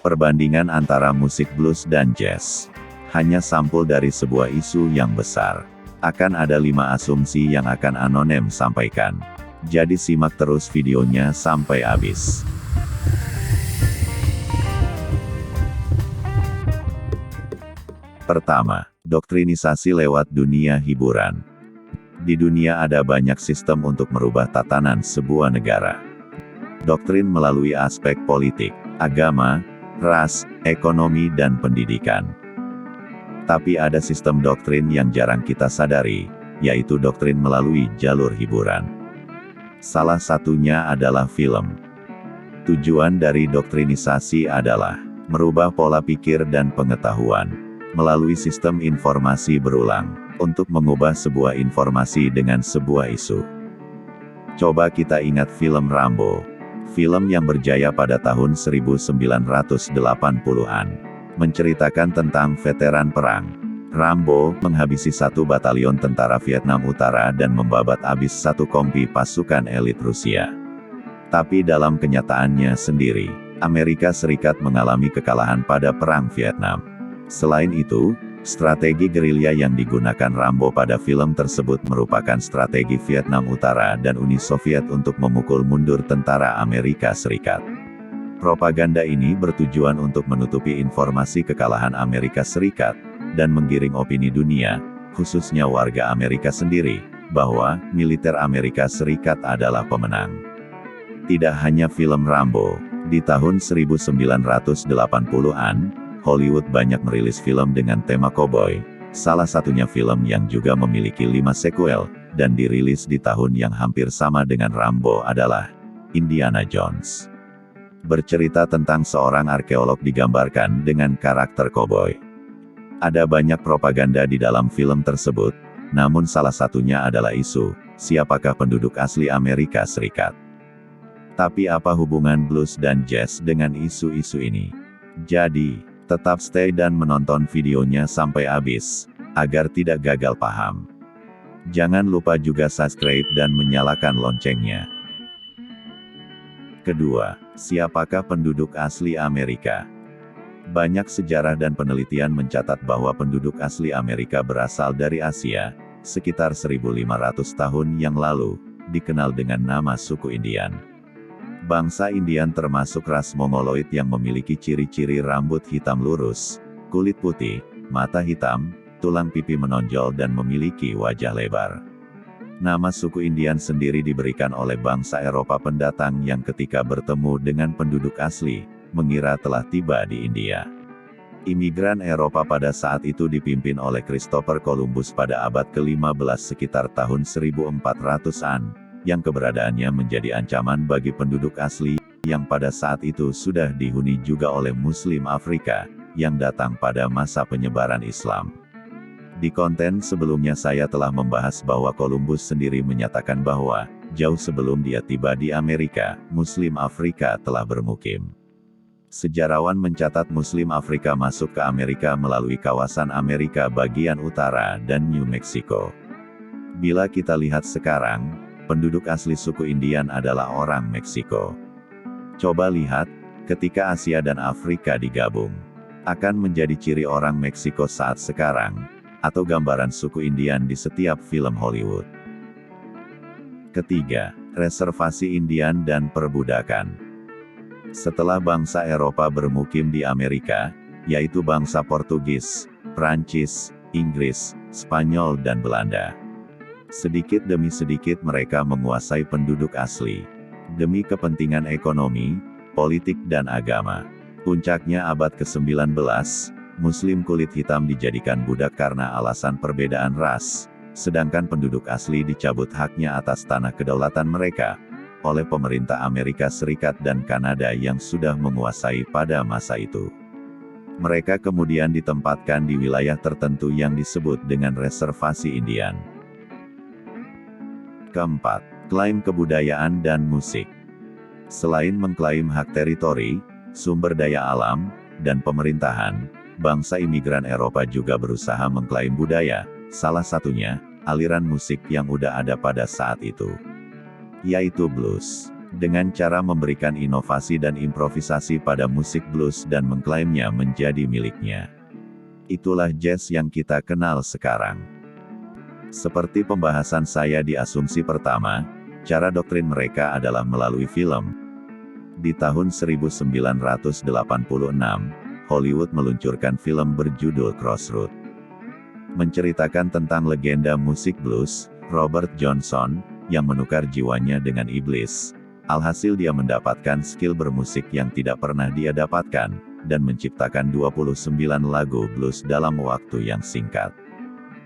Perbandingan antara musik blues dan jazz. Hanya sampul dari sebuah isu yang besar. Akan ada 5 asumsi yang akan Anonim sampaikan. Jadi simak terus videonya sampai habis. Pertama, doktrinisasi lewat dunia hiburan. Di dunia ada banyak sistem untuk merubah tatanan sebuah negara. Doktrin melalui aspek politik, agama, ras, ekonomi dan pendidikan. Tapi ada sistem doktrin yang jarang kita sadari, yaitu doktrin melalui jalur hiburan. Salah satunya adalah film. Tujuan dari doktrinisasi adalah merubah pola pikir dan pengetahuan melalui sistem informasi berulang untuk mengubah sebuah informasi dengan sebuah isu. Coba kita ingat film Rambo. Film yang berjaya pada tahun 1980-an. Menceritakan tentang veteran perang. Rambo menghabisi 1 batalion tentara Vietnam Utara dan membabat habis 1 kompi pasukan elit Rusia. Tapi dalam kenyataannya sendiri, Amerika Serikat mengalami kekalahan pada Perang Vietnam. Selain itu, strategi gerilya yang digunakan Rambo pada film tersebut merupakan strategi Vietnam Utara dan Uni Soviet untuk memukul mundur tentara Amerika Serikat. Propaganda ini bertujuan untuk menutupi informasi kekalahan Amerika Serikat, dan menggiring opini dunia, khususnya warga Amerika sendiri, bahwa militer Amerika Serikat adalah pemenang. Tidak hanya film Rambo, di tahun 1980-an, Hollywood banyak merilis film dengan tema koboi. Salah satunya film yang juga memiliki 5 sequel, dan dirilis di tahun yang hampir sama dengan Rambo adalah Indiana Jones. Bercerita tentang seorang arkeolog digambarkan dengan karakter koboi. Ada banyak propaganda di dalam film tersebut, namun salah satunya adalah isu, siapakah penduduk asli Amerika Serikat. Tapi apa hubungan blues dan jazz dengan isu-isu ini? Jadi, tetap stay dan menonton videonya sampai habis, agar tidak gagal paham. Jangan lupa juga subscribe dan menyalakan loncengnya. Kedua, siapakah penduduk asli Amerika? Banyak sejarah dan penelitian mencatat bahwa penduduk asli Amerika berasal dari Asia, sekitar 1500 tahun yang lalu, dikenal dengan nama suku Indian. Bangsa Indian termasuk ras Mongoloid yang memiliki ciri-ciri rambut hitam lurus, kulit putih, mata hitam, tulang pipi menonjol dan memiliki wajah lebar. Nama suku Indian sendiri diberikan oleh bangsa Eropa pendatang yang ketika bertemu dengan penduduk asli, mengira telah tiba di India. Imigran Eropa pada saat itu dipimpin oleh Christopher Columbus pada abad ke-15 sekitar tahun 1400-an. Yang keberadaannya menjadi ancaman bagi penduduk asli, yang pada saat itu sudah dihuni juga oleh Muslim Afrika, yang datang pada masa penyebaran Islam. Di konten sebelumnya saya telah membahas bahwa Columbus sendiri menyatakan bahwa, jauh sebelum dia tiba di Amerika, Muslim Afrika telah bermukim. Sejarawan mencatat Muslim Afrika masuk ke Amerika melalui kawasan Amerika bagian utara dan New Mexico. Bila kita lihat sekarang, penduduk asli suku Indian adalah orang Meksiko. Coba lihat, ketika Asia dan Afrika digabung, akan menjadi ciri orang Meksiko saat sekarang, atau gambaran suku Indian di setiap film Hollywood. Ketiga, reservasi Indian dan perbudakan. Setelah bangsa Eropa bermukim di Amerika, yaitu bangsa Portugis, Prancis, Inggris, Spanyol dan Belanda. Sedikit demi sedikit mereka menguasai penduduk asli. Demi kepentingan ekonomi, politik dan agama. Puncaknya abad ke-19, Muslim kulit hitam dijadikan budak karena alasan perbedaan ras, sedangkan penduduk asli dicabut haknya atas tanah kedaulatan mereka, oleh pemerintah Amerika Serikat dan Kanada yang sudah menguasai pada masa itu. Mereka kemudian ditempatkan di wilayah tertentu yang disebut dengan reservasi Indian. Keempat, klaim kebudayaan dan musik. Selain mengklaim hak teritori, sumber daya alam, dan pemerintahan, bangsa imigran Eropa juga berusaha mengklaim budaya, salah satunya, aliran musik yang udah ada pada saat itu, yaitu blues. dengan cara memberikan inovasi dan improvisasi pada musik blues dan mengklaimnya menjadi miliknya. Itulah jazz yang kita kenal sekarang. Seperti pembahasan saya di asumsi pertama, cara doktrin mereka adalah melalui film. Di tahun 1986, Hollywood meluncurkan film berjudul Crossroads. Menceritakan tentang legenda musik blues, Robert Johnson, yang menukar jiwanya dengan iblis. Alhasil dia mendapatkan skill bermusik yang tidak pernah dia dapatkan, dan menciptakan 29 lagu blues dalam waktu yang singkat.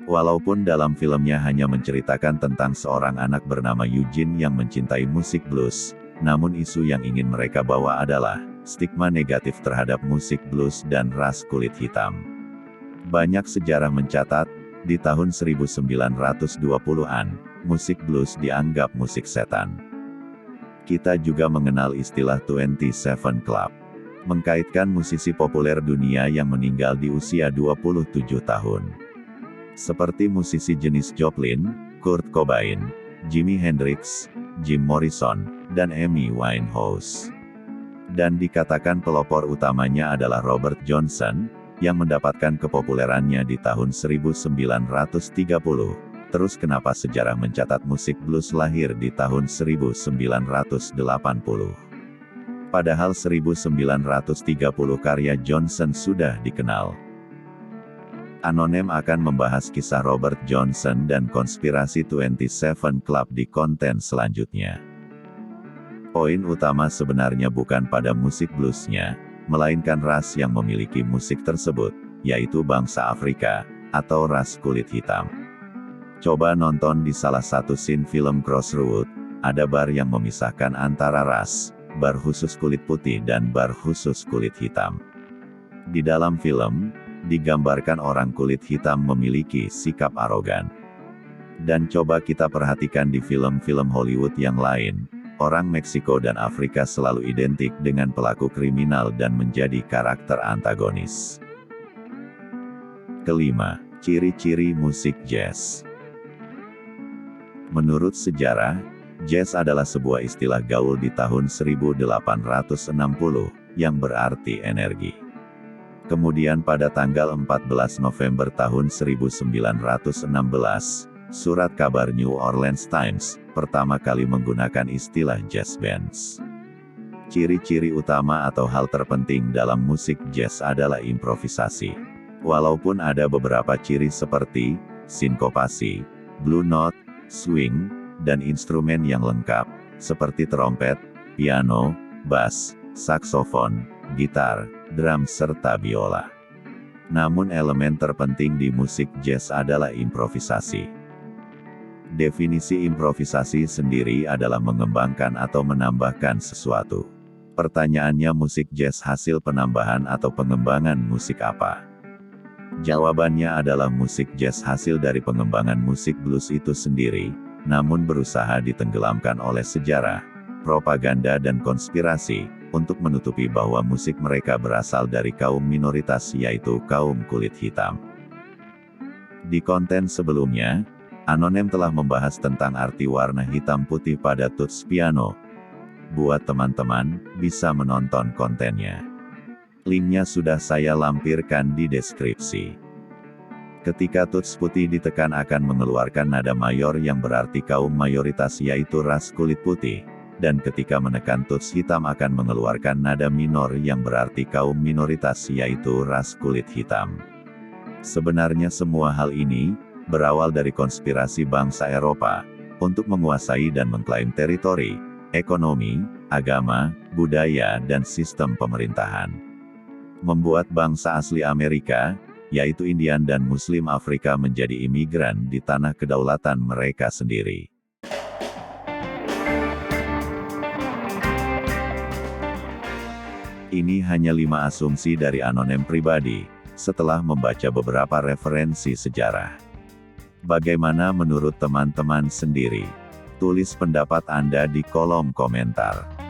Walaupun dalam filmnya hanya menceritakan tentang seorang anak bernama Eugene yang mencintai musik blues, namun isu yang ingin mereka bawa adalah stigma negatif terhadap musik blues dan ras kulit hitam. Banyak sejarah mencatat, di tahun 1920-an, musik blues dianggap musik setan. Kita juga mengenal istilah 27 Club, mengkaitkan musisi populer dunia yang meninggal di usia 27 tahun. Seperti musisi jenis Joplin, Kurt Cobain, Jimi Hendrix, Jim Morrison, dan Amy Winehouse. Dan dikatakan pelopor utamanya adalah Robert Johnson, yang mendapatkan kepopulerannya di tahun 1930. Terus kenapa sejarah mencatat musik blues lahir di tahun 1980? Padahal 1930 karya Johnson sudah dikenal. Anonim akan membahas kisah Robert Johnson dan konspirasi 27 Club di konten selanjutnya. Poin utama sebenarnya bukan pada musik bluesnya, melainkan ras yang memiliki musik tersebut, yaitu bangsa Afrika, atau ras kulit hitam. Coba nonton di salah satu scene film Crossroads, ada bar yang memisahkan antara ras, bar khusus kulit putih dan bar khusus kulit hitam. Di dalam film, digambarkan orang kulit hitam memiliki sikap arogan. Dan coba kita perhatikan di film-film Hollywood yang lain, orang Meksiko dan Afrika selalu identik dengan pelaku kriminal dan menjadi karakter antagonis. Kelima, ciri-ciri musik jazz. Menurut sejarah, jazz adalah sebuah istilah gaul di tahun 1860, yang berarti energi. Kemudian pada tanggal 14 November tahun 1916, surat kabar New Orleans Times, pertama kali menggunakan istilah jazz bands. Ciri-ciri utama atau hal terpenting dalam musik jazz adalah improvisasi. Walaupun ada beberapa ciri seperti sinkopasi, blue note, swing, dan instrumen yang lengkap, seperti trompet, piano, bass, saksofon, gitar, drum serta biola. Namun elemen terpenting di musik jazz adalah improvisasi. Definisi improvisasi sendiri adalah mengembangkan atau menambahkan sesuatu. Pertanyaannya, musik jazz hasil penambahan atau pengembangan musik apa? Jawabannya adalah musik jazz hasil dari pengembangan musik blues itu sendiri, namun berusaha ditenggelamkan oleh sejarah, propaganda dan konspirasi, untuk menutupi bahwa musik mereka berasal dari kaum minoritas yaitu kaum kulit hitam. Di konten sebelumnya, Anonim telah membahas tentang arti warna hitam putih pada tuts piano. Buat teman-teman, bisa menonton kontennya. Linknya sudah saya lampirkan di deskripsi. Ketika tuts putih ditekan akan mengeluarkan nada mayor yang berarti kaum mayoritas yaitu ras kulit putih, dan ketika menekan tuts hitam akan mengeluarkan nada minor yang berarti kaum minoritas yaitu ras kulit hitam. Sebenarnya semua hal ini berawal dari konspirasi bangsa Eropa untuk menguasai dan mengklaim teritori, ekonomi, agama, budaya dan sistem pemerintahan. Membuat bangsa asli Amerika, yaitu Indian dan Muslim Afrika menjadi imigran di tanah kedaulatan mereka sendiri. Ini hanya 5 asumsi dari Anonim pribadi, setelah membaca beberapa referensi sejarah. Bagaimana menurut teman-teman sendiri? Tulis pendapat Anda di kolom komentar.